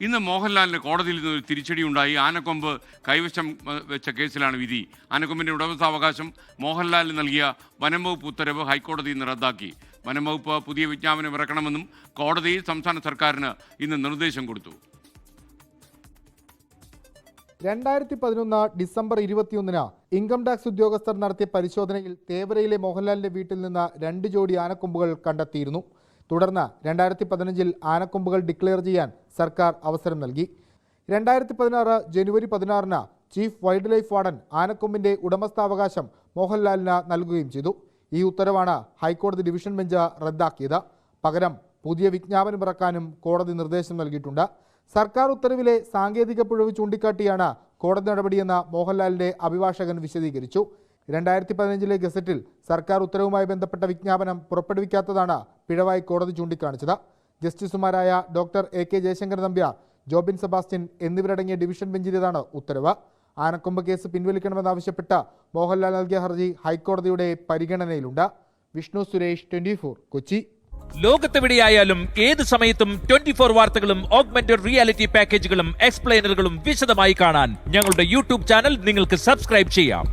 ഇന്ന് മോഹൻലാലിന് കോടതിയിൽ നിന്ന് ഒരു തിരിച്ചടിയുണ്ടായി. ആനക്കൊമ്പ് കൈവശം വെച്ച കേസിലാണ് വിധി. ആനക്കൊമ്പിന്റെ ഉടമസ്ഥാവകാശം മോഹൻലാലിന് നൽകിയ വനംവകുപ്പ് ഉത്തരവ് ഹൈക്കോടതി ഇന്ന് റദ്ദാക്കി. വനംവകുപ്പ് പുതിയ വിജ്ഞാപനം ഇറക്കണമെന്നും കോടതിയിൽ സംസ്ഥാന സർക്കാരിന് ഇന്ന് നിർദ്ദേശം കൊടുത്തു. 2011 ഡിസംബർ 21 ഇൻകം ടാക്സ് ഉദ്യോഗസ്ഥർ നടത്തിയ പരിശോധനയിൽ തേവരയിലെ മോഹൻലാലിന്റെ വീട്ടിൽ നിന്ന് 2 ജോഡി ആനക്കൊമ്പുകൾ കണ്ടെത്തിയിരുന്നു. തുടർന്ന് 2015 ആനക്കൊമ്പുകൾ ഡിക്ലെയർ ചെയ്യാൻ സർക്കാർ അവസരം നൽകി. 2016 ജനുവരി 16 ചീഫ് വൈൽഡ് ലൈഫ് വാർഡൻ ആനക്കൊമ്പിന്റെ ഉടമസ്ഥാവകാശം മോഹൻലാലിന് നൽകുകയും ചെയ്തു. ഈ ഉത്തരവാണ് ഹൈക്കോടതി ഡിവിഷൻ ബെഞ്ച് റദ്ദാക്കിയത്. പകരം പുതിയ വിജ്ഞാപനം ഇറക്കാനും കോടതി നിർദ്ദേശം നൽകിയിട്ടുണ്ട്. സർക്കാർ ഉത്തരവിലെ സാങ്കേതിക പിഴവ് ചൂണ്ടിക്കാട്ടിയാണ് കോടതി നടപടിയെന്ന് മോഹൻലാലിന്റെ അഭിഭാഷകൻ വിശദീകരിച്ചു. 2015 ഗസറ്റിൽ സർക്കാർ ഉത്തരവുമായി ബന്ധപ്പെട്ട വിജ്ഞാപനം പുറപ്പെടുവിക്കാത്തതാണ് പിഴവായി കോടതി ചൂണ്ടിക്കാണിച്ചത്. ജസ്റ്റിസുമാരായ doctor AK Jaishankar Nambiar, Jobin Sebastian എന്നിവരടങ്ങിയ ഡിവിഷൻ ബെഞ്ചിന്റേതാണ് ഉത്തരവ്. ആനക്കൊമ്പ് കേസ് പിൻവലിക്കണമെന്നാവശ്യപ്പെട്ട് മോഹൻലാൽ നൽകിയ ഹർജി ഹൈക്കോടതിയുടെ പരിഗണനയിലുണ്ട്. വിഷ്ണു സുരേഷ്, 24 കൊച്ചി. ലോകത്തെവിടെയായാലും ഏത് സമയത്തും 24 വാർത്തകളും ഓഗ്മെന്റഡ് റിയാലിറ്റി പാക്കേജുകളും എക്സ്പ്ലെയിനറുകളും വിശദമായി കാണാൻ ഞങ്ങളുടെ യൂട്യൂബ് ചാനൽ നിങ്ങൾക്ക് സബ്സ്ക്രൈബ് ചെയ്യാം.